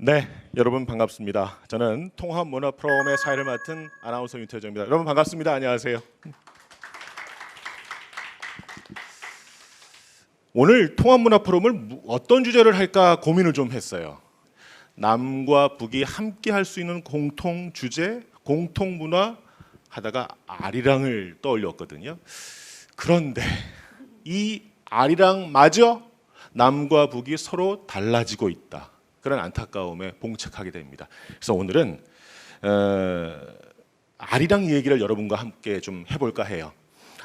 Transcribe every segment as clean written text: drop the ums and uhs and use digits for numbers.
네, 여러분 반갑습니다. 저는 통합문화 프로그램의 사회를 맡은 아나운서 윤태정입니다. 여러분 반갑습니다. 안녕하세요. 오늘 통합문화 프로그램을 어떤 주제를 할까 고민을 좀 했어요. 남과 북이 함께 할 수 있는 공통 주제, 공통 문화 하다가 아리랑을 떠올렸거든요. 그런데 이 아리랑마저 남과 북이 서로 달라지고 있다. 그런 안타까움에 봉착하게 됩니다. 그래서 오늘은 아리랑 얘기를 여러분과 함께 좀 해볼까 해요.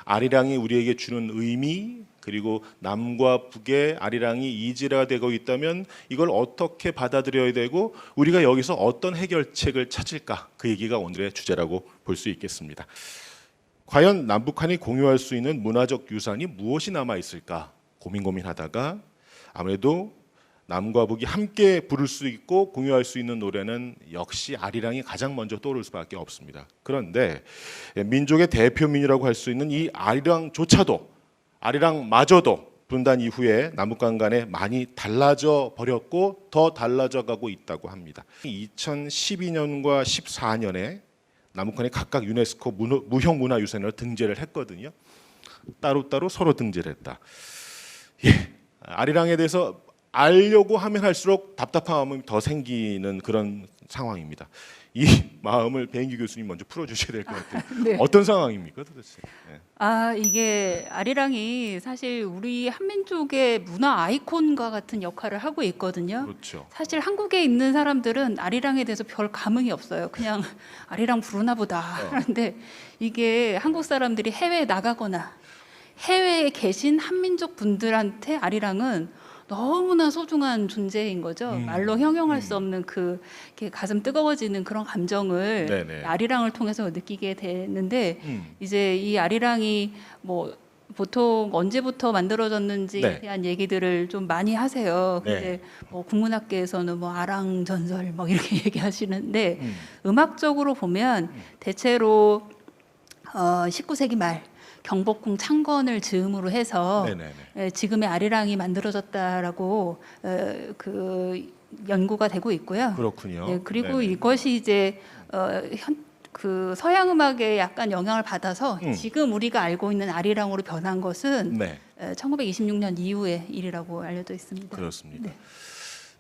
아리랑이 우리에게 주는 의미, 그리고 남과 북의 아리랑이 이지가 되고 있다면 이걸 어떻게 받아들여야 되고 우리가 여기서 어떤 해결책을 찾을까, 그 얘기가 오늘의 주제라고 볼 수 있겠습니다. 과연 남북한이 공유할 수 있는 문화적 유산이 무엇이 남아 있을까 고민하다가 아무래도 남과 북이 함께 부를 수 있고 공유할 수 있는 노래는 역시 아리랑이 가장 먼저 떠오를 수밖에 없습니다. 그런데 민족의 대표민이라고 할 수 있는 이 아리랑마저도 분단 이후에 남북한 간에 많이 달라져 버렸고 더 달라져 가고 있다고 합니다. 2012년과 14년에 남북한이 각각 유네스코 무형문화유산을 등재를 했거든요. 따로따로 서로 등재를 했다. 아리랑에 대해서 알려고 하면 할수록 답답한 마음이 더 생기는 그런 상황입니다. 이 마음을 배인규 교수님 먼저 풀어주셔야 될 것 같아요. 네. 어떤 상황입니까 도대체? 네. 이게 아리랑이 사실 우리 한민족의 문화 아이콘과 같은 역할을 하고 있거든요. 그렇죠. 사실 한국에 있는 사람들은 아리랑에 대해서 별 감흥이 없어요. 그냥 아리랑 부르나 보다. 그런데 이게 한국 사람들이 해외에 나가거나 해외에 계신 한민족 분들한테 아리랑은 너무나 소중한 존재인 거죠. 말로 형용할 수 없는 이렇게 가슴 뜨거워지는 그런 감정을 네네. 아리랑을 통해서 느끼게 되는데 이제 이 아리랑이 뭐 보통 언제부터 만들어졌는지에 네. 대한 얘기들을 좀 많이 하세요. 네. 근데 뭐 국문학계에서는 뭐 아랑 전설 뭐 이렇게 얘기하시는데 음악적으로 보면 대체로 19세기 말 경복궁 창건을 즈음으로 해서 지금의 아리랑이 만들어졌다라고 그 연구가 되고 있고요. 그렇군요. 네, 그리고 네네. 이것이 이제 그 서양 음악에 약간 영향을 받아서 지금 우리가 알고 있는 아리랑으로 변한 것은 네, 1926년 이후의 일이라고 알려져 있습니다. 그렇습니다. 네.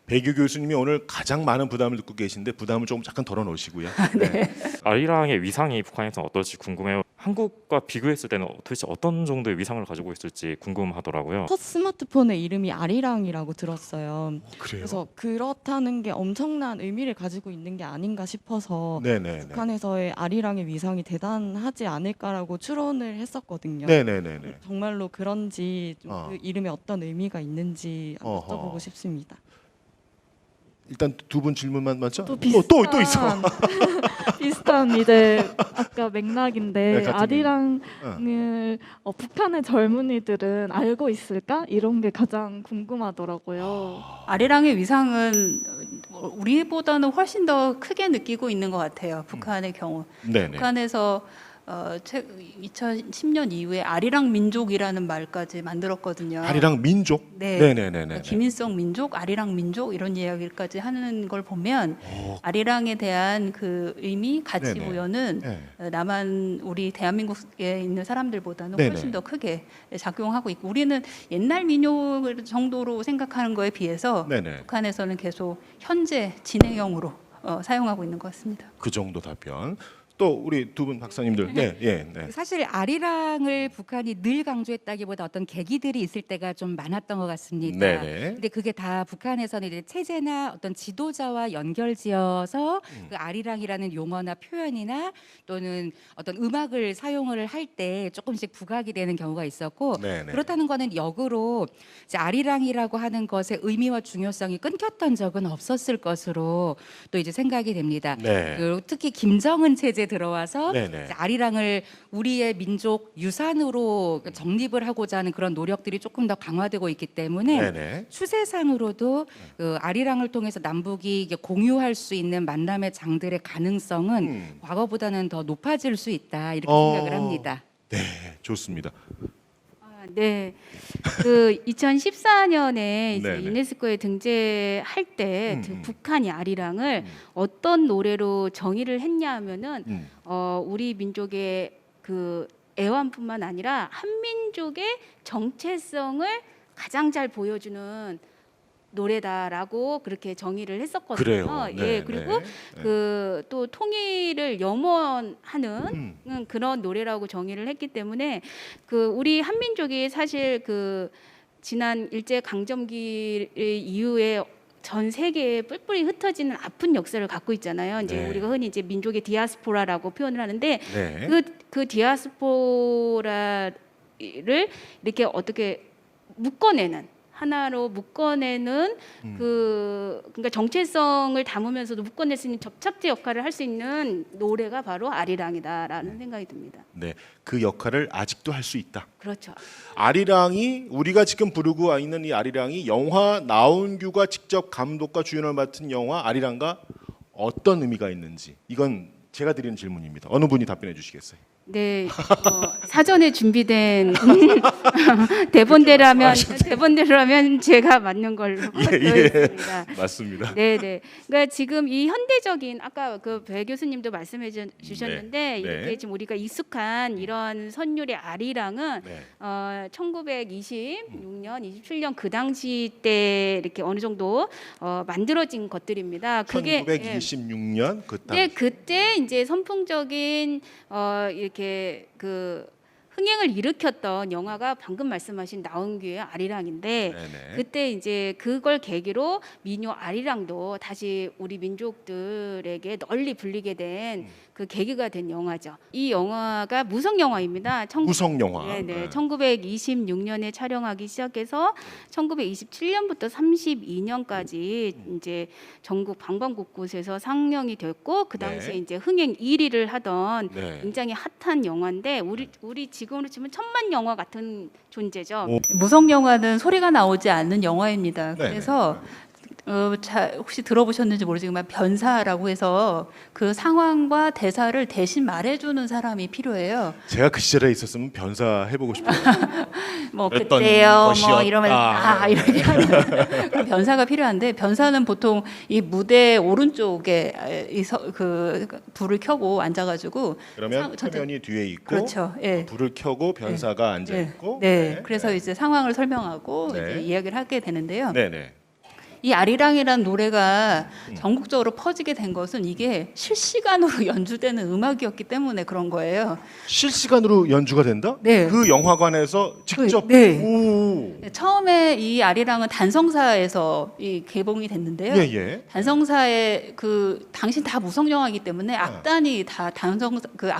배규 교수님이 오늘 가장 많은 부담을 듣고 계신데 부담을 조금 잠깐 덜어놓으시고요. 네. 아리랑의 위상이 북한에서 어떨지 궁금해요. 한국과 비교했을 때는 도대체 어떤 정도의 위상을 가지고 있을지 궁금하더라고요. 첫 스마트폰의 이름이 아리랑이라고 들었어요. 그래요? 그래서 그렇다는 게 엄청난 의미를 가지고 있는 게 아닌가 싶어서 네네네. 북한에서의 아리랑의 위상이 대단하지 않을까라고 추론을 했었거든요. 네네네네. 정말로 그런지 좀 어. 그 이름에 어떤 의미가 있는지 어허. 여쭤보고 싶습니다. 일단 두 분 질문만 맞죠? 또 또 있어. 비슷한 이제 아까 맥락인데 네, 같은 아리랑을 북한의 젊은이들은 알고 있을까? 이런 게 가장 궁금하더라고요. 아리랑의 위상은 우리보다는 훨씬 더 크게 느끼고 있는 것 같아요. 북한의 경우. 네네. 북한에서 2010년 이후에 아리랑 민족이라는 말까지 만들었거든요. 아리랑 민족? 네. 네네네네. 김일성 민족, 아리랑 민족 이런 이야기까지 하는 걸 보면 아리랑에 대한 그 의미, 가치 네네. 부여는 네. 남한 우리 대한민국에 있는 사람들보다는 네네. 훨씬 더 크게 작용하고 있고 우리는 옛날 민요 정도로 생각하는 거에 비해서 네네. 북한에서는 계속 현재 진행형으로 사용하고 있는 것 같습니다. 그 정도 답변. 또 우리 두 분 박사님들. 네, 예, 네. 사실 아리랑을 북한이 늘 강조했다기보다 어떤 계기들이 있을 때가 좀 많았던 것 같습니다. 네네. 근데 그게 다 북한에서는 이제 체제나 어떤 지도자와 연결지어서 그 아리랑이라는 용어나 표현이나 또는 어떤 음악을 사용을 할 때 조금씩 부각이 되는 경우가 있었고 네네. 그렇다는 거는 역으로 이제 아리랑이라고 하는 것의 의미와 중요성이 끊겼던 적은 없었을 것으로 또 이제 생각이 됩니다. 네. 그리고 특히 김정은 체제 들어와서 네네. 이제 아리랑을 우리의 민족 유산으로 정립을 하고자 하는 그런 노력들이 조금 더 강화되고 있기 때문에 네네. 추세상으로도 그 아리랑을 통해서 남북이 이게 공유할 수 있는 만남의 장들의 가능성은 과거보다는 더 높아질 수 있다 이렇게 생각을 합니다. 네, 좋습니다. 네, 그 2014년에 이제 네네. 유네스코에 등재할 때 음. 북한이 아리랑을 음. 어떤 노래로 정의를 했냐면은 음. 우리 민족의 그 애완뿐만 아니라 한민족의 정체성을 가장 잘 보여주는 노래다라고 그렇게 정의를 했었거든요. 그래요. 예, 네, 그리고 네. 그 또 통일을 염원하는 음. 그런 노래라고 정의를 했기 때문에 그 우리 한민족이 사실 그 지난 일제 강점기 이후에 전 세계에 뿔뿔이 흩어지는 아픈 역사를 갖고 있잖아요. 이제 네. 우리가 흔히 이제 민족의 디아스포라라고 표현을 하는데 네. 그 디아스포라를 이렇게 어떻게 묶어내는 하나로 묶어내는 그러니까 정체성을 담으면서도 묶어낼 수 있는 접착제 역할을 할 수 있는 노래가 바로 아리랑이다라는 생각이 듭니다. 네. 그 역할을 아직도 할 수 있다. 그렇죠. 아리랑이 우리가 지금 부르고 있는 이 아리랑이 영화 나온규가 직접 감독과 주연을 맡은 영화 아리랑과 어떤 의미가 있는지 이건 제가 드리는 질문입니다. 어느 분이 답변해 주시겠어요? 네, 사전에 준비된 대본대로라면 제가 맞는 걸로 되어있습니다. 맞습니다. 네, 네. 그러니까 지금 이 현대적인 아까 그 배 교수님도 말씀해 주셨는데 네. 이렇게 네. 지금 우리가 익숙한 이런 선율의 아리랑은 네. 1926년, 27년 그 당시 때 이렇게 어느 정도 만들어진 것들입니다. 그게 1926년 그 네, 당시. 그때 이제 선풍적인 이렇게 그 흥행을 일으켰던 영화가 방금 말씀하신 나온규의 아리랑인데 네네. 그때 이제 그걸 계기로 민요 아리랑도 다시 우리 민족들에게 널리 불리게 된 그 계기가 된 영화죠. 이 영화가 무성 영화입니다. 무성 영화. 네네. 1926년에 촬영하기 시작해서 1927년부터 32년까지 이제 전국 방방곳곳에서 상영이 됐고 그 당시에 네. 이제 흥행 1위를 하던 네. 굉장히 핫한 영화인데 우리 지금으로 치면 천만 영화 같은 존재죠. 오. 무성 영화는 소리가 나오지 않는 영화입니다. 네네. 그래서 혹시 들어보셨는지 모르지만 변사라고 해서 그 상황과 대사를 대신 말해주는 사람이 필요해요. 제가 그 시절에 있었으면 변사 해보고 싶어요. 뭐 어떤 그때요, 것이었다. 뭐 이러면 이렇게 하는 그 변사가 필요한데 변사는 보통 이 무대 오른쪽에 그 불을 켜고 앉아가지고 그러면 전체- 화면이 뒤에 있고 그렇죠. 예. 불을 켜고 변사가 앉아 네. 있고. 네. 그래서 이제 상황을 설명하고 네. 이제 이야기를 하게 되는데요. 네네. 이 아리랑이라는 노래가 전국적으로 퍼지게 된 것은 이게 실시간으로 연주되는 음악이었기 때문에 그런 거예요. 실시간으로 연주가 된다? 네. 그 영화관에서 직접. 네. 오. 처음에 이 아리랑은 단성사에서 이 개봉이 됐는데요. 예예. 단성사의 그 당신 다 무성 영화이기 때문에 악단이 다 단성사 그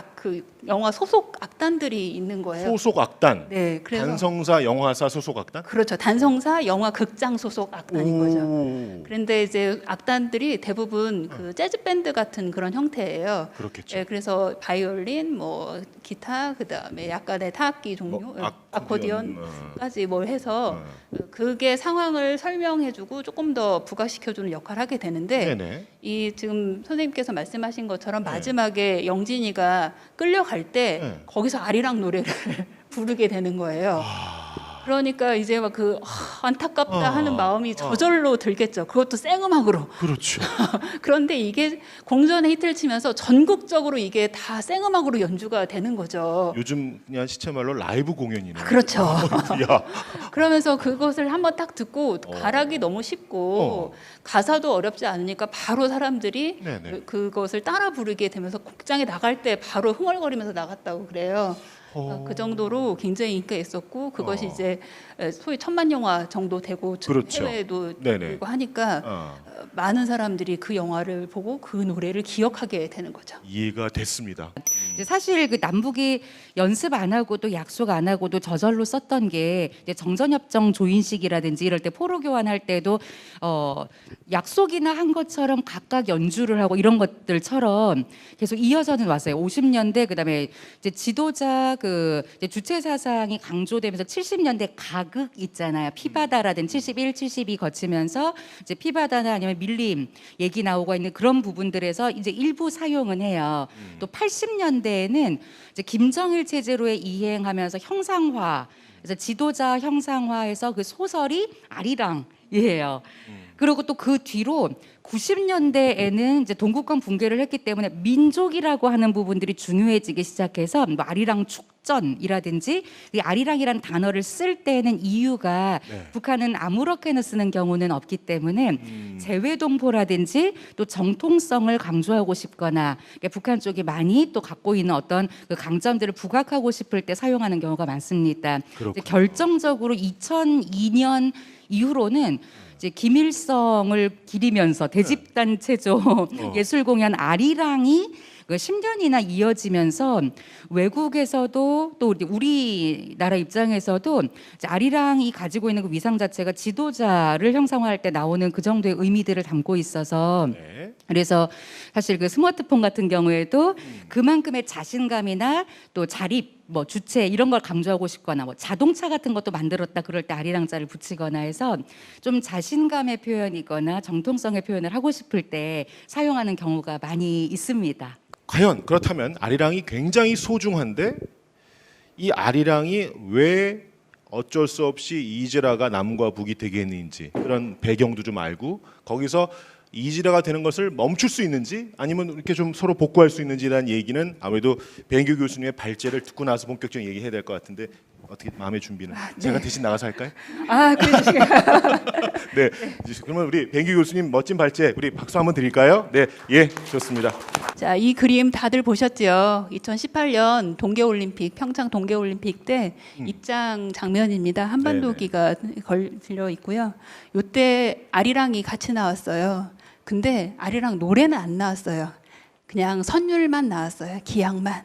영화 소속 악단들이 있는 거예요. 소속 악단. 네, 그래서 단성사 영화사 소속 악단. 그렇죠. 단성사 영화 극장 소속 악단인 거죠. 오. 그런데 이제 악단들이 대부분 그 재즈 밴드 같은 그런 형태예요. 그렇겠죠. 예, 그래서 바이올린, 뭐 기타, 그다음에 약간의 타악기 종류, 뭐 아코디언까지 뭘 해서 그게 상황을 설명해주고 조금 더 부각시켜주는 역할을 하게 되는데 네네. 이 지금 선생님께서 말씀하신 것처럼 네. 마지막에 영진이가 끌려갈 때 네. 거기서 아리랑 노래를 부르게 되는 거예요. 그러니까 이제 막 그 안타깝다 하는 마음이 저절로 들겠죠. 그것도 생음악으로. 그렇죠. 그런데 이게 공전의 히트를 치면서 전국적으로 이게 다 생음악으로 연주가 되는 거죠. 요즘 그냥 시체말로 라이브 공연이네. 그렇죠. 야. 그러면서 그것을 한번 딱 듣고 가락이 너무 쉽고 가사도 어렵지 않으니까 바로 사람들이 네네. 그것을 따라 부르게 되면서 곡장에 나갈 때 바로 흥얼거리면서 나갔다고 그래요. 그 정도로 굉장히 인기가 있었고 그것이 이제 소위 천만 영화 정도 되고 그렇죠. 해외에도 네네. 되고 하니까 많은 사람들이 그 영화를 보고 그 노래를 기억하게 되는 거죠. 이해가 됐습니다. 이제 사실 그 남북이 연습 안 하고도 약속 안 하고도 저절로 썼던 게 이제 정전협정 조인식이라든지 이럴 때 포로 교환할 때도 약속이나 한 것처럼 각각 연주를 하고 이런 것들처럼 계속 이어져는 왔어요. 50년대 그다음에 이제 지도자 그 이제 주체 사상이 강조되면서 70년대 가극 있잖아요. 피바다라든지 71, 72 거치면서 이제 피바다나 아니면 밀림 얘기 나오고 있는 그런 부분들에서 이제 일부 사용은 해요. 또 80년대에는 이제 김정일 체제로의 이행하면서 형상화 그래서 지도자 형상화해서 그 소설이 아리랑이에요. 그리고 또 그 뒤로 90년대에는 이제 동구권 붕괴를 했기 때문에 민족이라고 하는 부분들이 중요해지기 시작해서 뭐 아리랑 축전이라든지 이 아리랑이라는 단어를 쓸 때는 이유가 네. 북한은 아무렇게나 쓰는 경우는 없기 때문에 재외동포라든지 또 정통성을 강조하고 싶거나 그러니까 북한 쪽이 많이 또 갖고 있는 어떤 그 강점들을 부각하고 싶을 때 사용하는 경우가 많습니다. 이제 결정적으로 2002년 이후로는 이제 김일성을 기리면서 대집단 체조 예술 공연 아리랑이 10년이나 이어지면서 외국에서도 또 우리나라 입장에서도 이제 아리랑이 가지고 있는 그 위상 자체가 지도자를 형상화할 때 나오는 그 정도의 의미들을 담고 있어서 네. 그래서 사실 그 스마트폰 같은 경우에도 그만큼의 자신감이나 또 자립 뭐 주체 이런 걸 강조하고 싶거나 뭐 자동차 같은 것도 만들었다 그럴 때 아리랑자를 붙이거나 해서 좀 자신감의 표현이거나 정통성의 표현을 하고 싶을 때 사용하는 경우가 많이 있습니다. 과연 그렇다면 아리랑이 굉장히 소중한데 이 아리랑이 왜 어쩔 수 없이 이지라가 남과 북이 되게 했는지 그런 배경도 좀 알고 거기서 이지라가 되는 것을 멈출 수 있는지 아니면 이렇게 좀 서로 복구할 수 있는지라는 얘기는 아무래도 배인규 교수님의 발제를 듣고 나서 본격적인 얘기해야 될 것 같은데 어떻게 마음의 준비는 제가 대신 나가서 할까요? 그러시게요. 네. 그러면 우리 배인규 교수님 멋진 발제 우리 박수 한번 드릴까요? 네, 예, 좋습니다. 자, 이 그림 다들 보셨죠? 2018년 동계올림픽, 평창 동계올림픽 때 입장 장면입니다. 한반도기가 걸려 있고요. 이때 아리랑이 같이 나왔어요. 근데 아리랑 노래는 안 나왔어요. 그냥 선율만 나왔어요. 기악만.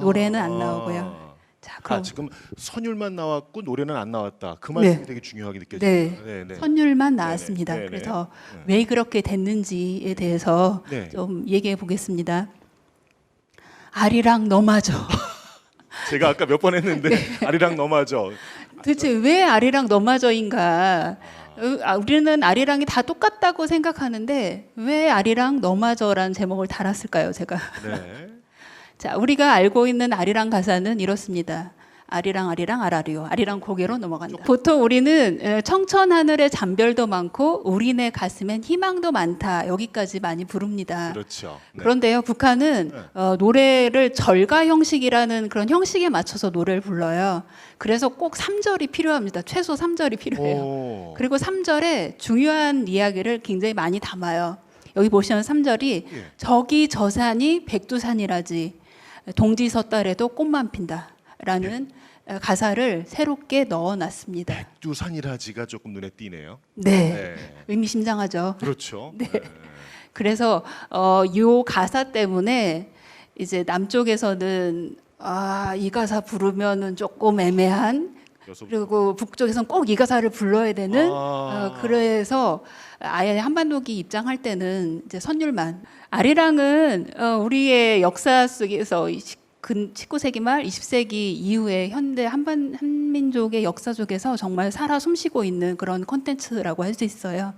노래는 안 나오고요. 자, 그럼 지금 선율만 나왔고 노래는 안 나왔다. 그 말씀이 되게 중요하게 느껴집니다. 네. 선율만 나왔습니다. 네네. 그래서 왜 그렇게 됐는지에 대해서 네. 좀 얘기해 보겠습니다. 아리랑 너마저. 제가 아까 몇 번 했는데 아리랑 너마저. 도대체 왜 아리랑 너마저인가? 우리는 아리랑이 다 똑같다고 생각하는데 왜 아리랑 너마저라는 제목을 달았을까요, 제가? 네. 자, 우리가 알고 있는 아리랑 가사는 이렇습니다. 아리랑 아리랑 아라리요. 아리랑 고개로 넘어간다. 보통 우리는 청천하늘에 잔별도 많고 우리네 가슴엔 희망도 많다. 여기까지 많이 부릅니다. 그렇죠. 네. 그런데요, 북한은 노래를 절가 형식이라는 그런 형식에 맞춰서 노래를 불러요. 그래서 꼭 3절이 필요합니다. 최소 3절이 필요해요. 오. 그리고 3절에 중요한 이야기를 굉장히 많이 담아요. 여기 보시면 3절이 저기 저 산이 백두산이라지 동지 섰달에도 꽃만 핀다라는 가사를 새롭게 넣어놨습니다. 백두산이라지가 조금 눈에 띄네요. 네, 의미심장하죠. 그렇죠. 네. 그래서 요 가사 때문에 이제 남쪽에서는 이 가사 부르면은 조금 애매한 그리고 북쪽에서는 꼭 이 가사를 불러야 되는 그래서 아예 한반도기 입장할 때는 이제 선율만 아리랑은 우리의 역사 속에서 19세기 말 20세기 이후에 현대 한민족의 역사 속에서 정말 살아 숨쉬고 있는 그런 콘텐츠라고 할 수 있어요.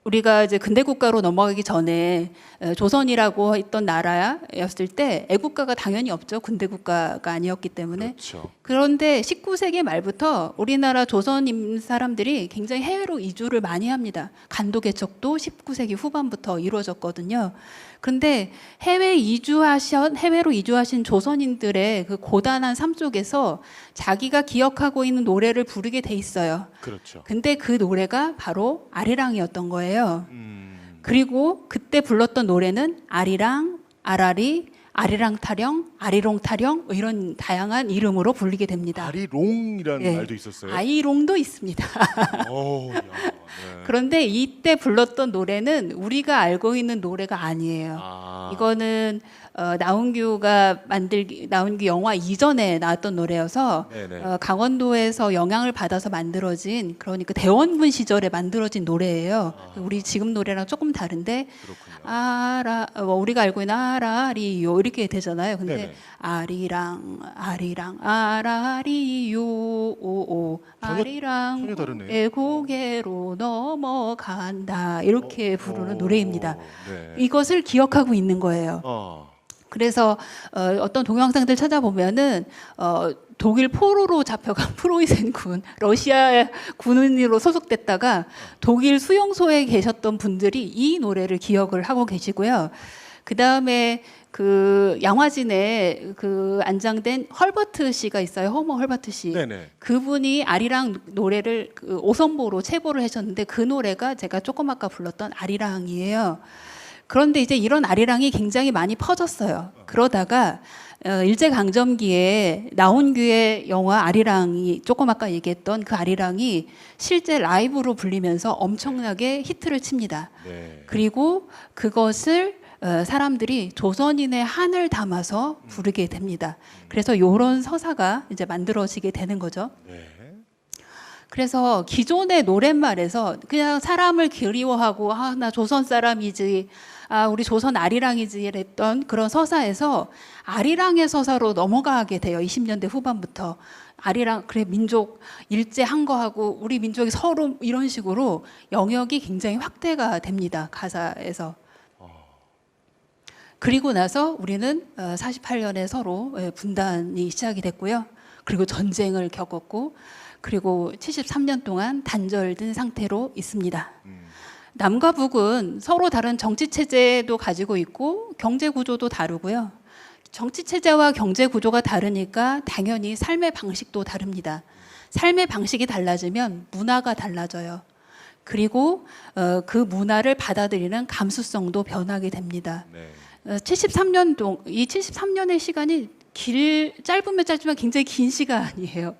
우리가 이제 근대 국가로 넘어가기 전에 조선이라고 했던 나라였을 때 애국가가 당연히 없죠. 근대 국가가 아니었기 때문에. 그렇죠. 그런데 19세기 말부터 우리나라 조선 사람들이 굉장히 해외로 이주를 많이 합니다. 간도 개척도 19세기 후반부터 이루어졌거든요. 그런데 해외로 이주하신 조선인들의 그 고단한 삶 속에서 자기가 기억하고 있는 노래를 부르게 돼 있어요. 그렇죠. 근데 그 노래가 바로 아리랑이었던 거예요. 그리고 그때 불렀던 노래는 아리랑, 아라리, 아리랑 타령, 아리롱 타령 이런 다양한 이름으로 불리게 됩니다. 아리롱이라는 말도 있었어요. 아이롱도 있습니다. 야, 네. 그런데 이때 불렀던 노래는 우리가 알고 있는 노래가 아니에요. 이거는 나훈규 영화 이전에 나왔던 노래여서 강원도에서 영향을 받아서 만들어진 그러니까 대원군 시절에 만들어진 노래예요. 우리 지금 노래랑 조금 다른데 우리가 알고 있는 아라리요 이렇게 되잖아요. 근데 네네. 아리랑 아라리요 오오 전혀 다르네요. 아리랑 고개로 넘어간다 이렇게 부르는 노래입니다. 네. 이것을 기억하고 있는 거예요. 그래서 어떤 동영상들 찾아보면은 독일 포로로 잡혀간 프로이센 군, 러시아 군인으로 소속됐다가 독일 수용소에 계셨던 분들이 이 노래를 기억을 하고 계시고요. 그 다음에 그 양화진에 그 안장된 헐버트 씨가 있어요. 허머 헐버트 씨. 네네. 그분이 아리랑 노래를 그 오선보로 체보를 하셨는데 그 노래가 제가 조금 아까 불렀던 아리랑이에요. 그런데 이제 이런 아리랑이 굉장히 많이 퍼졌어요. 그러다가 일제강점기에 나온규의 영화 아리랑이 조금 아까 얘기했던 그 아리랑이 실제 라이브로 불리면서 엄청나게 히트를 칩니다. 네. 그리고 그것을 사람들이 조선인의 한을 담아서 부르게 됩니다. 그래서 이런 서사가 이제 만들어지게 되는 거죠. 네. 그래서 기존의 노랫말에서 그냥 사람을 그리워하고 아, 나 조선 사람이지, 아, 우리 조선 아리랑이지 이랬던 그런 서사에서 아리랑의 서사로 넘어가게 돼요. 20년대 후반부터. 아리랑 그래 민족 일제한 거하고 우리 민족이 서로 이런 식으로 영역이 굉장히 확대가 됩니다. 가사에서. 그리고 나서 우리는 48년에 서로 분단이 시작이 됐고요. 그리고 전쟁을 겪었고 그리고 73년 동안 단절된 상태로 있습니다. 남과 북은 서로 다른 정치 체제도 가지고 있고 경제 구조도 다르고요. 정치 체제와 경제 구조가 다르니까 당연히 삶의 방식도 다릅니다. 삶의 방식이 달라지면 문화가 달라져요. 그리고 그 문화를 받아들이는 감수성도 변하게 됩니다. 네. 73년의 시간이 짧으면 짧지만 굉장히 긴 시간이에요.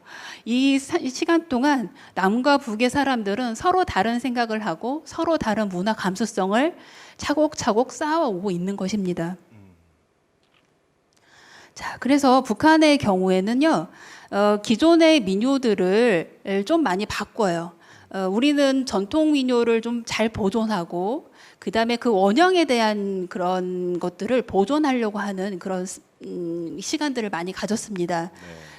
이 시간 동안 남과 북의 사람들은 서로 다른 생각을 하고 서로 다른 문화 감수성을 차곡차곡 쌓아오고 있는 것입니다. 자, 그래서 북한의 경우에는요, 기존의 민요들을 좀 많이 바꿔요. 우리는 전통 민요를 좀 잘 보존하고 그 다음에 그 원형에 대한 그런 것들을 보존하려고 하는 그런 시간들을 많이 가졌습니다.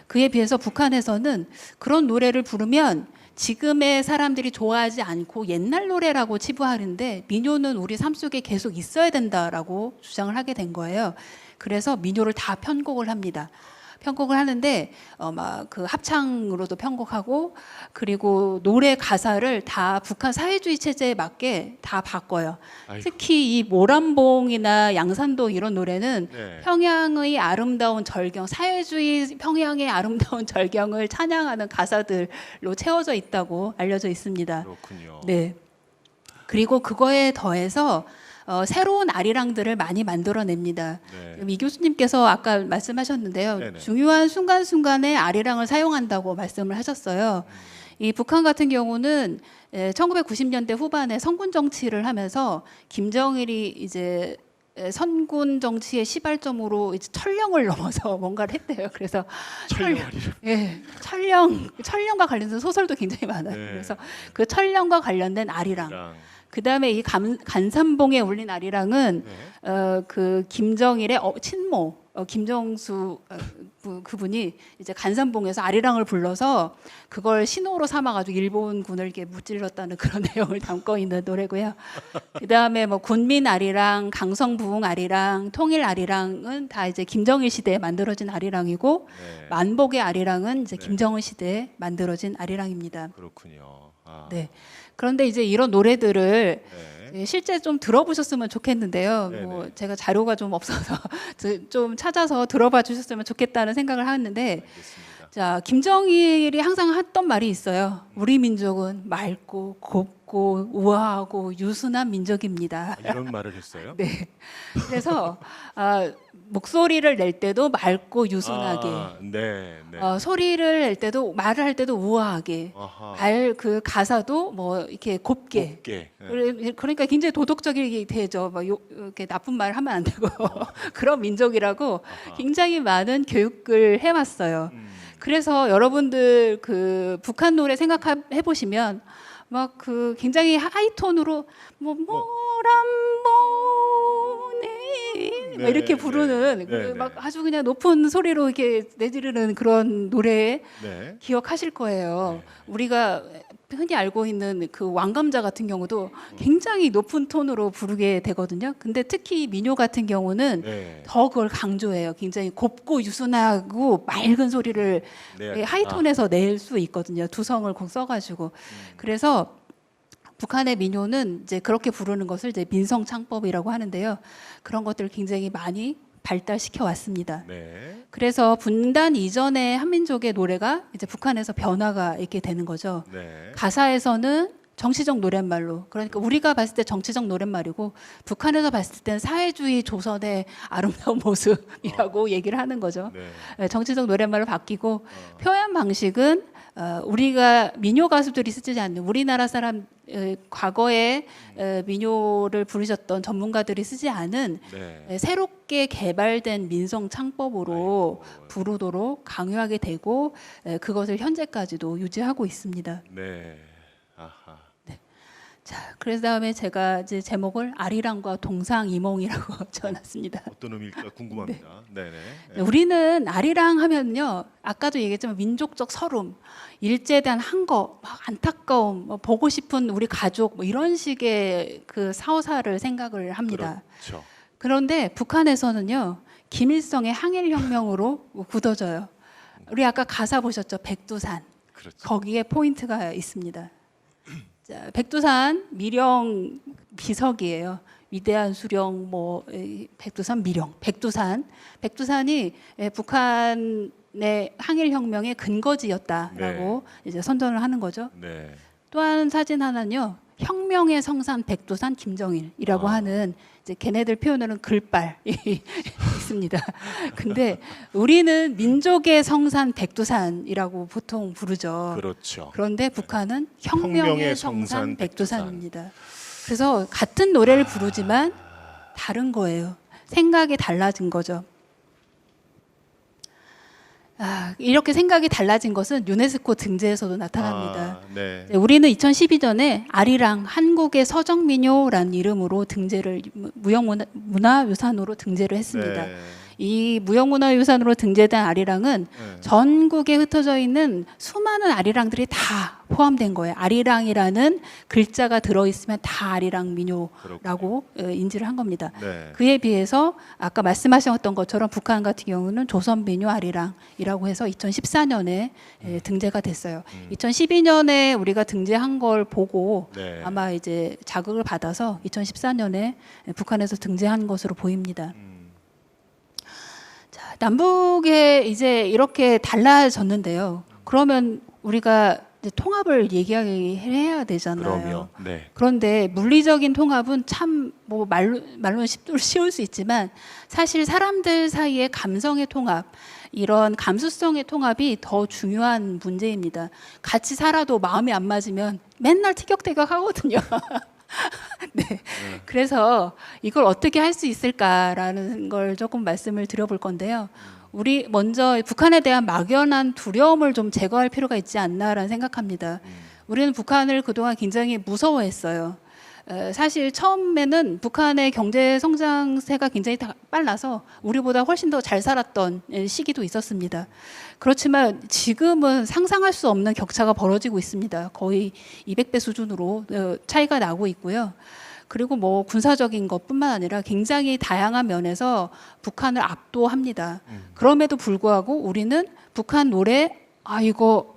그에 비해서 북한에서는 그런 노래를 부르면 지금의 사람들이 좋아하지 않고 옛날 노래라고 치부하는데 민요는 우리 삶 속에 계속 있어야 된다라고 주장을 하게 된 거예요. 그래서 민요를 다 편곡을 합니다. 편곡을 하는데 막 그 합창으로도 편곡하고 그리고 노래 가사를 다 북한 사회주의 체제에 맞게 다 바꿔요. 아이고. 특히 이 모란봉이나 양산도 이런 노래는 네. 평양의 아름다운 절경, 사회주의 평양의 아름다운 절경을 찬양하는 가사들로 채워져 있다고 알려져 있습니다. 그렇군요. 네. 그리고 그거에 더해서 새로운 아리랑들을 많이 만들어냅니다. 네. 이 교수님께서 아까 말씀하셨는데요. 네네. 중요한 순간순간에 아리랑을 사용한다고 말씀을 하셨어요. 이 북한 같은 경우는 1990년대 후반에 선군 정치를 하면서 김정일이 이제 선군 정치의 시발점으로 이제 천령을 넘어서 뭔가를 했대요. 그래서 천령과 관련된 소설도 굉장히 많아요. 네. 그래서 그 천령과 관련된 아리랑. 그다음에 이 간산봉에 울린 아리랑은 네. 그 김정일의 친모 김정수 그분이 이제 간산봉에서 아리랑을 불러서 그걸 신호로 삼아가지고 일본군을 이렇게 무찔렀다는 그런 내용을 담고 있는 노래고요. 그다음에 뭐 군민 아리랑, 강성부흥 아리랑, 통일 아리랑은 다 이제 김정일 시대에 만들어진 아리랑이고 네. 만복의 아리랑은 이제 네. 김정은 시대에 만들어진 아리랑입니다. 그렇군요. 아. 네. 그런데 이제 이런 노래들을 네. 실제 좀 들어보셨으면 좋겠는데요. 네네. 뭐 제가 자료가 좀 없어서 좀 찾아서 들어봐 주셨으면 좋겠다는 생각을 하는데, 알겠습니다. 자, 김정일이 항상 했던 말이 있어요. 우리 민족은 맑고 곱고 우아하고 유순한 민족입니다. 이런 말을 했어요? 네. 그래서 목소리를 낼 때도 맑고 유순하게, 네, 네. 소리를 낼 때도 말을 할 때도 우아하게, 아하. 그 가사도 뭐 이렇게 곱게. 곱게. 네. 그러니까 굉장히 도덕적이게 되죠. 막 이렇게 나쁜 말 하면 안 되고 그런 민족이라고 아하. 굉장히 많은 교육을 해왔어요. 그래서 여러분들 그 북한 노래 생각해 보시면 막 그 굉장히 하이톤으로 뭐 모란보네 네, 이렇게 부르는 네, 그 네, 막 네. 아주 그냥 높은 소리로 이렇게 내지르는 그런 노래 네. 기억하실 거예요. 네. 우리가 흔히 알고 있는 그 왕감자 같은 경우도 굉장히 높은 톤으로 부르게 되거든요. 근데 특히 민요 같은 경우는 네. 더 그걸 강조해요. 굉장히 곱고 유순하고 맑은 소리를 네. 하이톤에서 낼 수 있거든요. 두성을 꼭 써가지고. 그래서 북한의 민요는 이제 그렇게 부르는 것을 이제 민성 창법이라고 하는데요. 그런 것들을 굉장히 많이 발달시켜 왔습니다. 네. 그래서 분단 이전의 한민족의 노래가 이제 북한에서 변화가 있게 되는 거죠. 네. 가사에서는 정치적 노랫말로, 그러니까 우리가 봤을 때 정치적 노랫말이고 북한에서 봤을 땐 사회주의 조선의 아름다운 모습이라고 얘기를 하는 거죠. 네. 정치적 노랫말로 바뀌고 표현 방식은 우리가 민요 가수들이 쓰지 않는 우리나라 사람 과거에 민요를 부르셨던 전문가들이 쓰지 않은 네. 새롭게 개발된 민성 창법으로 아이고. 부르도록 강요하게 되고 그것을 현재까지도 유지하고 있습니다. 네. 아하. 자, 그래서 다음에 제가 이제 제목을 아리랑과 동상이몽이라고 지어놨습니다. 어떤 의미일까 궁금합니다. 네. 네, 우리는 아리랑 하면요, 아까도 얘기했지만 민족적 서름, 일제에 대한 한거, 막 안타까움, 뭐 보고 싶은 우리 가족, 뭐 이런 식의 그 사오사를 생각을 합니다. 그렇죠. 그런데 북한에서는요, 김일성의 항일혁명으로 굳어져요. 우리 아까 가사 보셨죠? 백두산. 그렇죠. 거기에 포인트가 있습니다. 자, 백두산 미령 비석이에요. 위대한 수령 백두산 미령 백두산이 북한의 항일혁명의 근거지였다라고 이제 선전을 하는 거죠. 네. 또 한 사진 하나는요. 혁명의 성산 백두산 김정일이라고 하는 이제 걔네들 표현으로는 글발이 있습니다. 근데 우리는 민족의 성산 백두산이라고 보통 부르죠. 그렇죠. 그런데 북한은 혁명의 혁명의 성산 성산 백두산입니다. 그래서 같은 노래를 부르지만 다른 거예요. 생각이 달라진 거죠. 이렇게 생각이 달라진 것은 유네스코 등재에서도 나타납니다. 네. 우리는 2012년에 아리랑 한국의 서정민요라는 이름으로 등재를 무형문화유산으로 등재를 했습니다. 네. 이 무형문화유산으로 등재된 아리랑은 네. 전국에 흩어져 있는 수많은 아리랑들이 다 포함된 거예요. 아리랑이라는 글자가 들어있으면 다 아리랑 민요라고 인지를 한 겁니다. 네. 그에 비해서 아까 말씀하셨던 것처럼 북한 같은 경우는 조선민요 아리랑이라고 해서 2014년에 등재가 됐어요. 2012년에 우리가 등재한 걸 보고 네. 아마 이제 자극을 받아서 2014년에 북한에서 등재한 것으로 보입니다. 자, 남북에 이제 이렇게 달라졌는데요. 그러면 우리가 이제 통합을 얘기해야 되잖아요. 그럼요. 네. 그런데 물리적인 통합은 참 뭐 말로는 쉬울 수 있지만 사실 사람들 사이의 감성의 통합, 이런 감수성의 통합이 더 중요한 문제입니다. 같이 살아도 마음이 안 맞으면 맨날 티격태격 하거든요. 네. 그래서 이걸 어떻게 할 수 있을까라는 걸 조금 말씀을 드려볼 건데요. 우리 먼저 북한에 대한 막연한 두려움을 좀 제거할 필요가 있지 않나라는 생각합니다. 우리는 북한을 그동안 굉장히 무서워했어요. 사실 처음에는 북한의 경제 성장세가 굉장히 빨라서 우리보다 훨씬 더 잘 살았던 시기도 있었습니다. 그렇지만 지금은 상상할 수 없는 격차가 벌어지고 있습니다. 거의 200배 수준으로 차이가 나고 있고요. 그리고 뭐 군사적인 것뿐만 아니라 굉장히 다양한 면에서 북한을 압도합니다. 그럼에도 불구하고 우리는 북한 노래 이거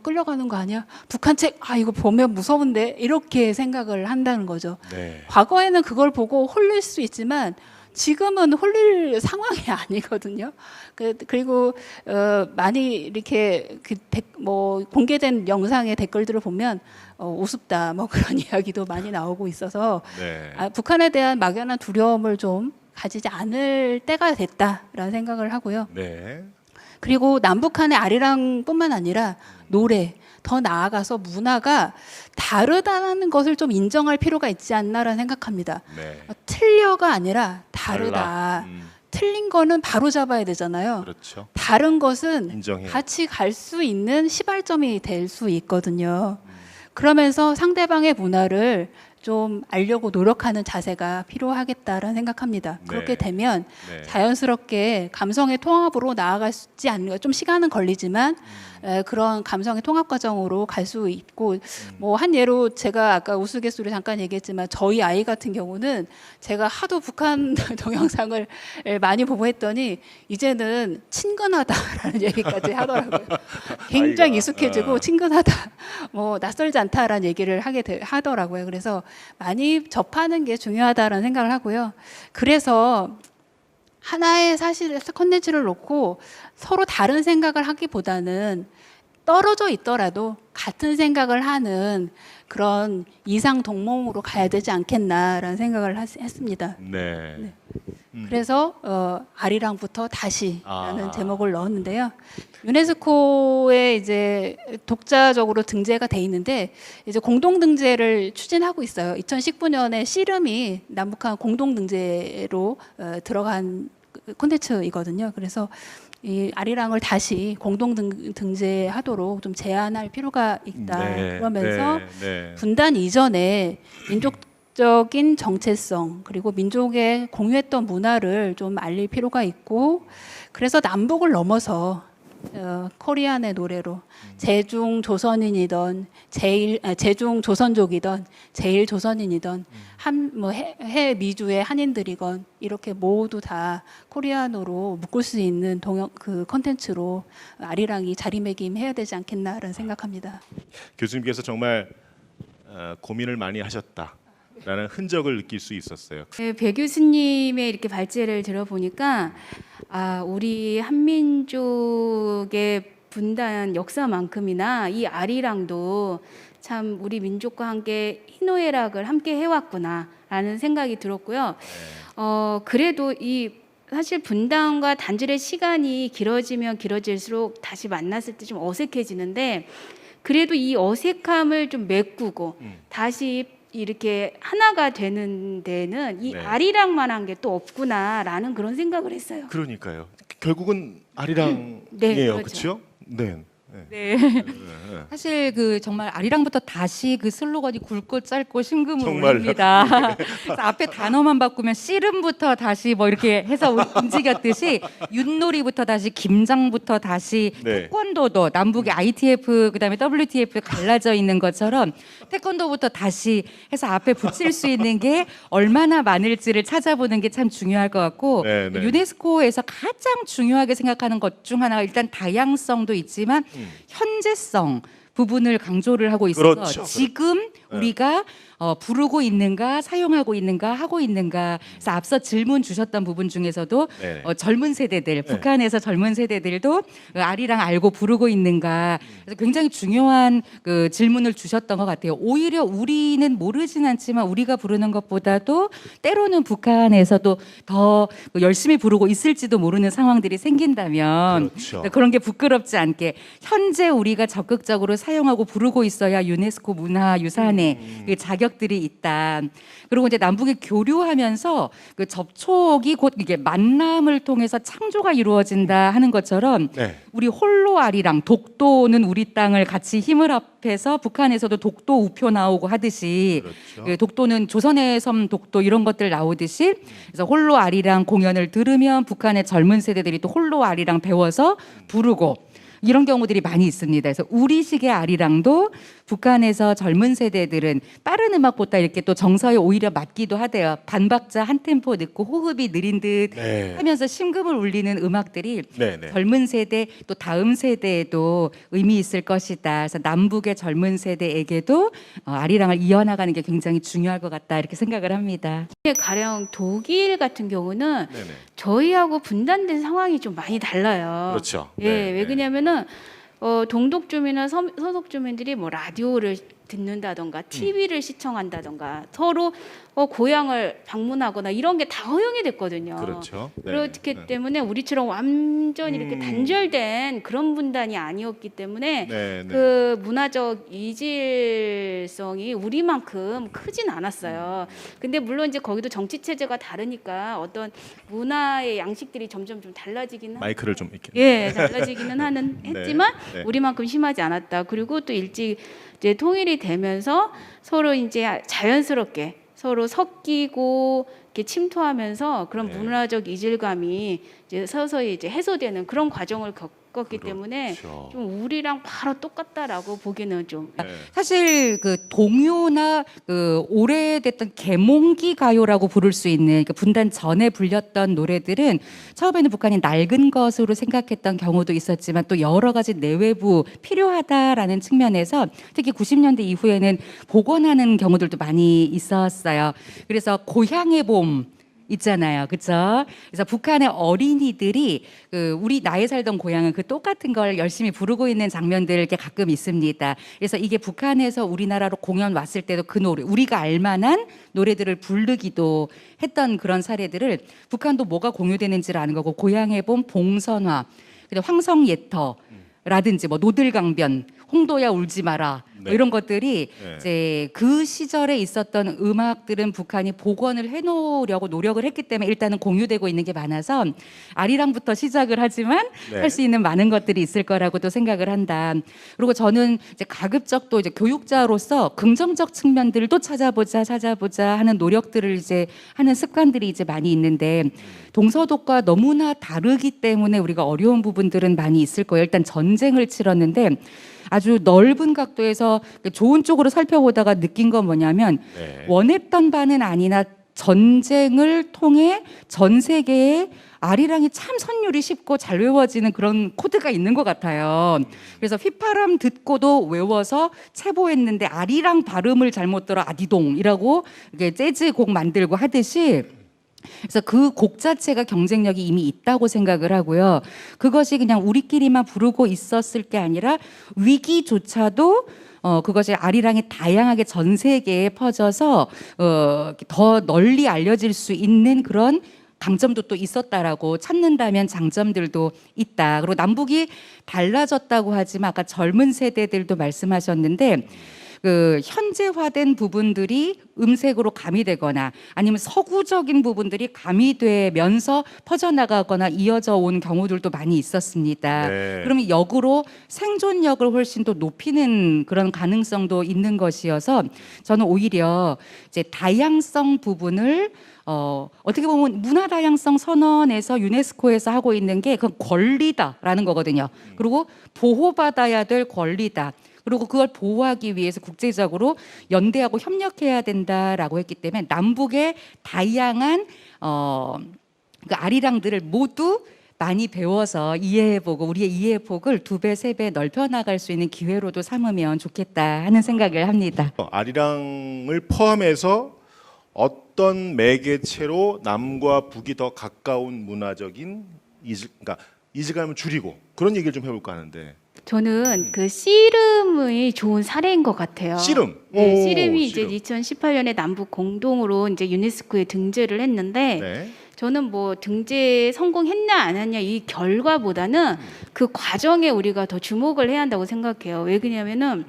끌려가는 거 아니야? 북한 책 이거 보면 무서운데 이렇게 생각을 한다는 거죠. 네. 과거에는 그걸 보고 홀릴 수 있지만 지금은 홀릴 상황이 아니거든요. 그리고 많이 이렇게 공개된 영상의 댓글들을 보면 우습다 뭐 그런 이야기도 많이 나오고 있어서 네. 북한에 대한 막연한 두려움을 좀 가지지 않을 때가 됐다라는 생각을 하고요. 네. 그리고 남북한의 아리랑뿐만 아니라 노래, 더 나아가서 문화가 다르다는 것을 좀 인정할 필요가 있지 않나라는 생각합니다. 네. 틀려가 아니라 다르다. 달라. 틀린 거는 바로 잡아야 되잖아요. 그렇죠. 다른 것은 인정해요. 같이 갈 수 있는 시발점이 될 수 있거든요. 그러면서 상대방의 문화를 좀 알려고 노력하는 자세가 필요하겠다라는 생각합니다. 네. 그렇게 되면 네. 자연스럽게 감성의 통합으로 나아가지 않는 좀 시간은 걸리지만 그런 감성의 통합 과정으로 갈 수 있고 뭐 한 예로 제가 아까 우스갯소리 잠깐 얘기했지만 저희 아이 같은 경우는 제가 하도 북한 동영상을 많이 보고 했더니 이제는 친근하다라는 얘기까지 하더라고요. 굉장히 아이가, 익숙해지고 친근하다, 뭐 낯설지 않다라는 얘기를 하더라고요. 그래서 많이 접하는 게 중요하다라는 생각을 하고요. 그래서 하나의 사실 컨텐츠를 놓고 서로 다른 생각을 하기보다는 떨어져 있더라도 같은 생각을 하는 그런 이상 동몽으로 가야 되지 않겠나라는 생각을 했습니다. 네. 그래서 아리랑부터 다시라는 아. 제목을 넣었는데요. 유네스코에 이제 독자적으로 등재가 돼 있는데 이제 공동 등재를 추진하고 있어요. 2019년에 씨름이 남북한 공동 등재로 들어간 콘텐츠이거든요. 그래서 이 아리랑을 다시 공동 등재하도록 좀 제안할 필요가 있다. 그러면서 분단 이전에 민족적인 정체성 그리고 민족의 공유했던 문화를 좀 알릴 필요가 있고 그래서 남북을 넘어서 코리안의 노래로 제중 조선인이던 제중 조선족이던 제일 조선인이던 해 미주의 한인들이건 이렇게 모두 다 코리안으로 묶을 수 있는 그 컨텐츠로 아리랑이 자리매김해야 되지 않겠나라는 생각합니다. 교수님께서 정말 고민을 많이 하셨다라는 흔적을 느낄 수 있었어요. 네, 배 교수님의 이렇게 발제를 들어보니까 우리 한민족의 분단 역사만큼이나 이 아리랑도 참 우리 민족과 함께 희노애락을 함께 해왔구나라는 생각이 들었고요. 그래도 이 사실 분단과 단절의 시간이 길어지면 길어질수록 다시 만났을 때 좀 어색해지는데 그래도 이 어색함을 좀 메꾸고 다시 이렇게 하나가 되는 데는 이 네. 아리랑만한 게 또 없구나라는 그런 생각을 했어요. 그러니까요. 결국은 아리랑이에요, 네, 그렇죠? 그렇죠. 네. 네. 사실 그 정말 아리랑부터 다시 그 슬로건이 굵고 짧고 심금을 정말요? 울립니다. 그래서 앞에 단어만 바꾸면 씨름부터 다시 뭐 이렇게 해서 움직였듯이 윷놀이부터 다시 김장부터 다시 네. 태권도도 남북의 ITF 그다음에 WTF 갈라져 있는 것처럼 태권도부터 다시 해서 앞에 붙일 수 있는 게 얼마나 많을지를 찾아보는 게 참 중요할 것 같고 네, 네. 유네스코에서 가장 중요하게 생각하는 것 중 하나가 일단 다양성도 있지만 현재성 부분을 강조를 하고 있어서 그렇죠. 지금 우리가 부르고 있는가 사용하고 있는가 하고 있는가 그래서 앞서 질문 주셨던 부분 중에서도 네. 젊은 세대들 북한에서 젊은 세대들도 아리랑 알고 부르고 있는가 그래서 굉장히 중요한 그 질문을 주셨던 것 같아요. 오히려 우리는 모르진 않지만 우리가 부르는 것보다도 때로는 북한에서도 더 열심히 부르고 있을지도 모르는 상황들이 생긴다면 그렇죠. 그런 게 부끄럽지 않게 현재 우리가 적극적으로 사용하고 부르고 있어야 유네스코 문화유산의 그 자격들이 있다. 그리고 이제 남북이 교류하면서 그 접촉이 곧 이게 만남을 통해서 창조가 이루어진다 하는 것처럼 네. 우리 홀로 아리랑 독도는 우리 땅을 같이 힘을 합해서 북한에서도 독도 우표 나오고 하듯이 그렇죠. 그 독도는 조선의 섬 독도 이런 것들 나오듯이 그래서 홀로 아리랑 공연을 들으면 북한의 젊은 세대들이 또 홀로 아리랑 배워서 부르고 이런 경우들이 많이 있습니다. 그래서 우리식의 아리랑도 북한에서 젊은 세대들은 빠른 음악보다 이렇게 또 정서에 오히려 맞기도 하대요. 반박자 한 템포 늦고 호흡이 느린 듯 네. 하면서 심금을 울리는 음악들이 네, 네. 젊은 세대 또 다음 세대에도 의미 있을 것이다. 그래서 남북의 젊은 세대에게도 아리랑을 이어나가는 게 굉장히 중요할 것 같다 이렇게 생각을 합니다. 가령 독일 같은 경우는 네, 네. 저희하고 분단된 상황이 좀 많이 달라요. 그렇죠. 예, 네, 왜 네. 그러냐면은 동독 주민이나 서독 주민들이 뭐 라디오를 듣는다던가 TV를 시청한다던가 서로 고향을 방문하거나 이런 게 다 허용이 됐거든요. 그렇죠. 네, 그렇기 네. 때문에 우리처럼 완전히 이렇게 단절된 그런 분단이 아니었기 때문에 네, 네. 그 문화적 이질성이 우리만큼 크진 않았어요. 근데 물론 이제 거기도 정치 체제가 다르니까 어떤 문화의 양식들이 점점 좀 달라지기는 마이크를 좀 이렇게. 예, 달라지기는 하는 네, 했지만 네. 우리만큼 심하지 않았다. 그리고 또 일찍 이제 통일이 되면서 서로 이제 자연스럽게 서로 섞이고 이렇게 침투하면서 그런 네. 문화적 이질감이 이제 서서히 이제 해소되는 그런 과정을 겪었기 때문에 그렇죠. 좀 우리랑 바로 똑같다라고 보기는 좀 네. 사실 그 동요나 그 오래됐던 계몽기 가요라고 부를 수 있는 그 분단 전에 불렸던 노래들은 처음에는 북한이 낡은 것으로 생각했던 경우도 있었지만 또 여러 가지 내외부 필요하다라는 측면에서 특히 90년대 이후에는 복원하는 경우들도 많이 있었어요. 그래서 고향의 봄 있잖아요, 그렇죠? 그래서 북한의 어린이들이 그 우리 나에 살던 고향은 그 똑같은 걸 열심히 부르고 있는 장면들 이렇게 가끔 있습니다. 그래서 이게 북한에서 우리나라로 공연 왔을 때도 그 노래 우리가 알만한 노래들을 부르기도 했던 그런 사례들을 북한도 뭐가 공유되는지를 아는 거고 고향의 봄, 봉선화, 그리고 황성예터라든지 뭐 노들강변, 홍도야 울지 마라 뭐 네. 이런 것들이 네. 이제 그 시절에 있었던 음악들은 북한이 복원을 해놓으려고 노력을 했기 때문에 일단은 공유되고 있는 게 많아서 아리랑부터 시작을 하지만 네. 할 수 있는 많은 것들이 있을 거라고도 생각을 한다. 그리고 저는 이제 가급적 또 이제 교육자로서 긍정적 측면들도 찾아보자 하는 노력들을 이제 하는 습관들이 이제 많이 있는데 동서독과 너무나 다르기 때문에 우리가 어려운 부분들은 많이 있을 거예요. 일단 전쟁을 치렀는데 아주 넓은 각도에서 좋은 쪽으로 살펴보다가 느낀 건 뭐냐면 네. 원했던 바는 아니나 전쟁을 통해 전 세계에 아리랑이 참 선율이 쉽고 잘 외워지는 그런 코드가 있는 것 같아요. 그래서 휘파람 듣고도 외워서 체보했는데 아리랑 발음을 잘못 들어 아디동이라고 이게 재즈 곡 만들고 하듯이 그래서 그 곡 자체가 경쟁력이 이미 있다고 생각을 하고요. 그것이 그냥 우리끼리만 부르고 있었을 게 아니라 위기조차도 그것이 아리랑이 다양하게 전 세계에 퍼져서 더 널리 알려질 수 있는 그런 강점도 또 있었다라고 찾는다면 장점들도 있다. 그리고 남북이 달라졌다고 하지만 아까 젊은 세대들도 말씀하셨는데 그 현재화된 부분들이 음색으로 가미되거나 아니면 서구적인 부분들이 가미되면서 퍼져나가거나 이어져 온 경우들도 많이 있었습니다. 네. 그러면 역으로 생존력을 훨씬 더 높이는 그런 가능성도 있는 것이어서 저는 오히려 이제 다양성 부분을 어떻게 보면 문화 다양성 선언에서 유네스코에서 하고 있는 게 그건 권리다라는 거거든요. 그리고 보호받아야 될 권리다. 그리고 그걸 보호하기 위해서 국제적으로 연대하고 협력해야 된다라고 했기 때문에 남북의 다양한 그 아리랑들을 모두 많이 배워서 이해해보고 우리의 이해의 폭을 2배, 3배 넓혀나갈 수 있는 기회로도 삼으면 좋겠다 하는 생각을 합니다. 아리랑을 포함해서 어떤 매개체로 남과 북이 더 가까운 문화적인 그러니까 이질감을 줄이고 그런 얘기를 좀 해볼까 하는데. 저는 그 씨름이 좋은 사례인 것 같아요. 씨름. 네, 오, 씨름이 씨름. 이제 2018년에 남북 공동으로 이제 유네스코에 등재를 했는데 네. 저는 뭐 등재 성공했냐 안 했냐 이 결과보다는 그 과정에 우리가 더 주목을 해야 한다고 생각해요. 왜 그러냐면은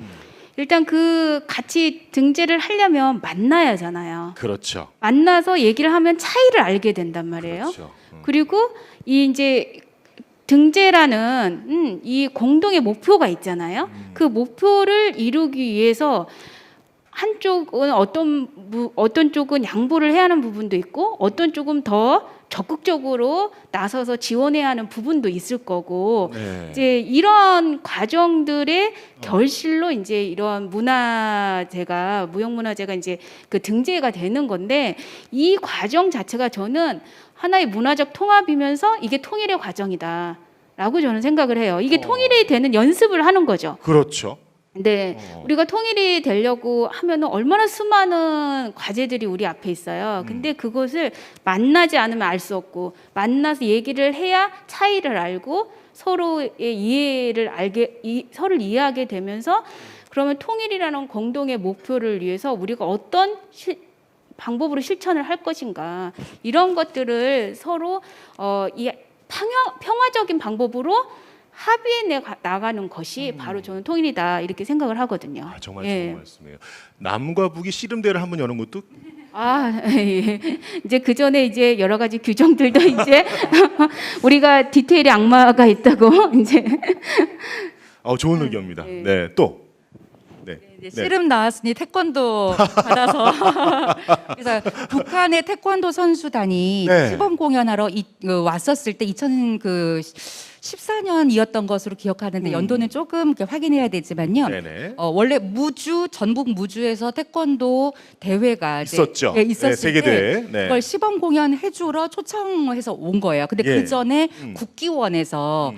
일단 그 같이 등재를 하려면 만나야 하잖아요. 그렇죠. 만나서 얘기를 하면 차이를 알게 된단 말이에요. 그렇죠. 그리고 이 이제 등재라는 이 공동의 목표가 있잖아요. 그 목표를 이루기 위해서 한쪽은 어떤 쪽은 양보를 해야 하는 부분도 있고 어떤 쪽은 더 적극적으로 나서서 지원해야 하는 부분도 있을 거고 네. 이제 이런 과정들의 결실로 이제 이런 문화재가 무형문화재가 이제 그 등재가 되는 건데 이 과정 자체가 저는 하나의 문화적 통합이면서 이게 통일의 과정이다라고 저는 생각을 해요. 이게 통일이 되는 연습을 하는 거죠. 그렇죠. 네, 우리가 통일이 되려고 하면은 얼마나 수많은 과제들이 우리 앞에 있어요. 근데 그것을 만나지 않으면 알 수 없고 만나서 얘기를 해야 차이를 알고 서로의 이해를 서로를 이해하게 되면서 그러면 통일이라는 공동의 목표를 위해서 우리가 어떤 방법으로 실천을 할 것인가 이런 것들을 서로 이 평화적인 방법으로 합의해 나가는 것이 바로 저는 통일이다 이렇게 생각을 하거든요. 아, 정말 예. 좋은 말씀이에요. 남과 북이 씨름대를 한번 여는 것도 예. 이제 그 전에 이제 여러 가지 규정들도 이제 우리가 디테일에 악마가 있다고 이제 좋은 의견입니다. 네. 네, 또. 네. 이제 씨름 나왔으니 태권도 받아서 그래서 북한의 태권도 선수단이 네. 시범 공연하러 왔었을 때 2014년이었던 것으로 기억하는데 연도는 조금 이렇게 확인해야 되지만요. 네네. 원래 전북 무주에서 태권도 대회가 이제, 있었죠. 예, 있었을 세계 때 대회. 네. 그걸 시범 공연 해주러 초청해서 온 거예요. 근데 예. 그 전에 국기원에서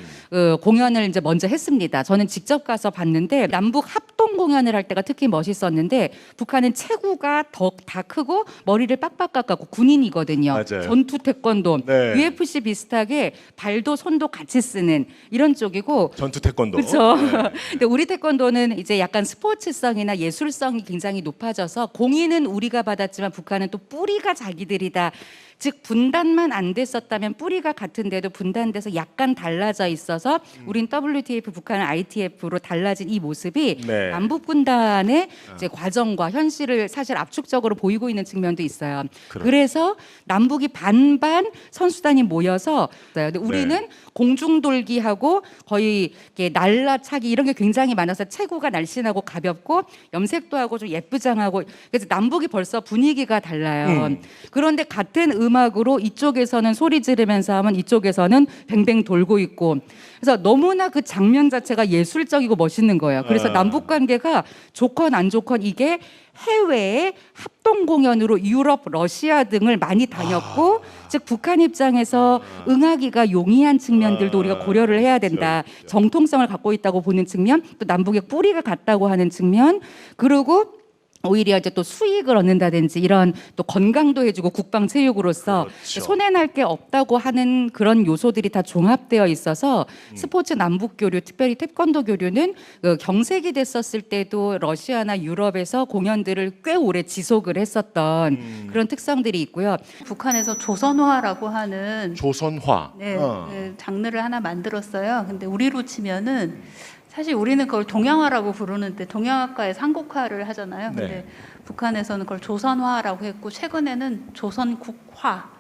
공연을 이제 먼저 했습니다. 저는 직접 가서 봤는데 남북 합동 공연을 할 때가 특히 멋있었는데 북한은 체구가 다 크고 머리를 빡빡 깎고 군인이거든요. 맞아요. 전투 태권도, 네. UFC 비슷하게 발도 손도 같이 쓰는 이런 쪽이고 전투 태권도. 그렇죠. 네. 근데 우리 태권도는 이제 약간 스포츠성이나 예술성이 굉장히 높아져서 공인은 우리가 받았지만 북한은 또 뿌리가 자기들이다. 즉 분단만 안 됐었다면 뿌리가 같은데도 분단돼서 약간 달라져 있어서 우린 WTF, 북한은 ITF로 달라진 이 모습이 네. 남북 분단의 이제 과정과 현실을 사실 압축적으로 보이고 있는 측면도 있어요. 그래서 남북이 반반 선수단이 모여서 근데 우리는 공중돌기하고 거의 이렇게 날라차기 이런 게 굉장히 많아서 체구가 날씬하고 가볍고 염색도 하고 좀 예쁘장하고 그래서 남북이 벌써 분위기가 달라요. 그런데 같은 음악으로 이쪽에서는 소리 지르면서 하면 이쪽에서는 뱅뱅 돌고 있고 그래서 너무나 그 장면 자체가 예술적이고 멋있는 거예요. 그래서 남북 관계가 좋건 안 좋건 이게 해외에 합동 공연으로 유럽, 러시아 등을 많이 다녔고 즉 북한 입장에서 응하기가 용이한 측면들도 우리가 고려를 해야 된다. 정통성을 갖고 있다고 보는 측면, 또 남북의 뿌리가 같다고 하는 측면, 그리고 오히려 이제 또 수익을 얻는다든지 이런 또 건강도 해주고 국방 체육으로서 그렇죠. 손해날 게 없다고 하는 그런 요소들이 다 종합되어 있어서 스포츠 남북 교류, 특별히 태권도 교류는 그 경색이 됐었을 때도 러시아나 유럽에서 공연들을 꽤 오래 지속을 했었던 그런 특성들이 있고요. 북한에서 조선화라고 하는 조선화. 네, 그 장르를 하나 만들었어요. 근데 우리로 치면은 사실 우리는 그걸 동양화라고 부르는데 동양학과에서 한국화를 하잖아요. 근데 네. 북한에서는 그걸 조선화라고 했고 최근에는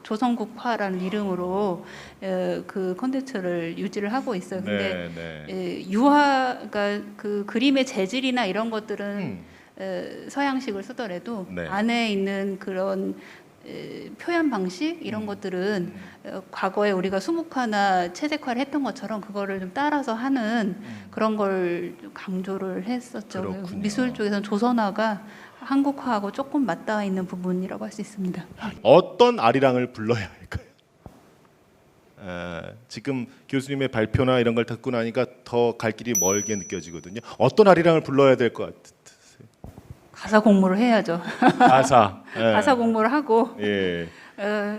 조선국화라는 이름으로 그 콘텐츠를 유지를 하고 있어요. 근데 그러니까 그 그림의 재질이나 이런 것들은 서양식을 쓰더라도 네. 안에 있는 그런 표현 방식 이런 것들은 과거에 우리가 수묵화나 채색화를 했던 것처럼 그거를 좀 따라서 하는 그런 걸 강조를 했었죠. 그렇군요. 미술 쪽에서는 조선화가 한국화하고 조금 맞닿아 있는 부분이라고 할 수 있습니다. 어떤 아리랑을 불러야 할까요? 지금 교수님의 발표나 이런 걸 듣고 나니까 더 갈 길이 멀게 느껴지거든요. 어떤 아리랑을 불러야 될 것 같아요? 가사 공부를 해야죠. 가사. 가사 공부를 하고 예.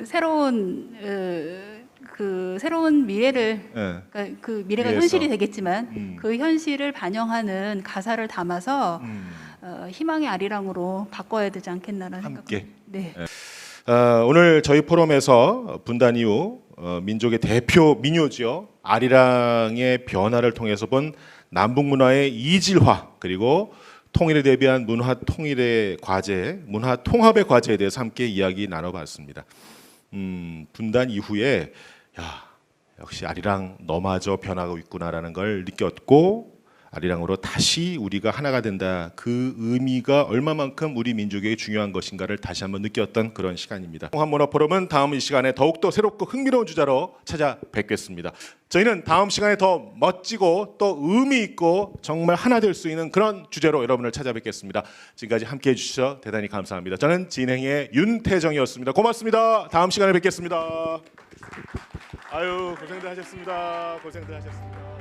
새로운 새로운 미래를 그러니까 그 미래가 위해서. 현실이 되겠지만 그 현실을 반영하는 가사를 담아서 희망의 아리랑으로 바꿔야 되지 않겠나라는 함께. 생각입니다. 네. 오늘 저희 포럼에서 분단 이후 민족의 대표 민요죠. 아리랑의 변화를 통해서 본 남북 문화의 이질화 그리고 통일에 대비한 문화 통일의 과제, 문화 통합의 과제에 대해서 함께 이야기 나눠봤습니다. 분단 이후에 역시 아리랑 너마저 변하고 있구나라는 걸 느꼈고 아리랑으로 다시 우리가 하나가 된다. 그 의미가 얼마만큼 우리 민족에게 중요한 것인가를 다시 한번 느꼈던 그런 시간입니다. 통합문화포럼은 다음 이 시간에 더욱더 새롭고 흥미로운 주제로 찾아뵙겠습니다. 저희는 다음 시간에 더 멋지고 또 의미 있고 정말 하나 될 수 있는 그런 주제로 여러분을 찾아뵙겠습니다. 지금까지 함께해 주셔서 대단히 감사합니다. 저는 진행의 윤태정이었습니다. 고맙습니다. 다음 시간에 뵙겠습니다. 아유 고생들 하셨습니다. 고생들 하셨습니다.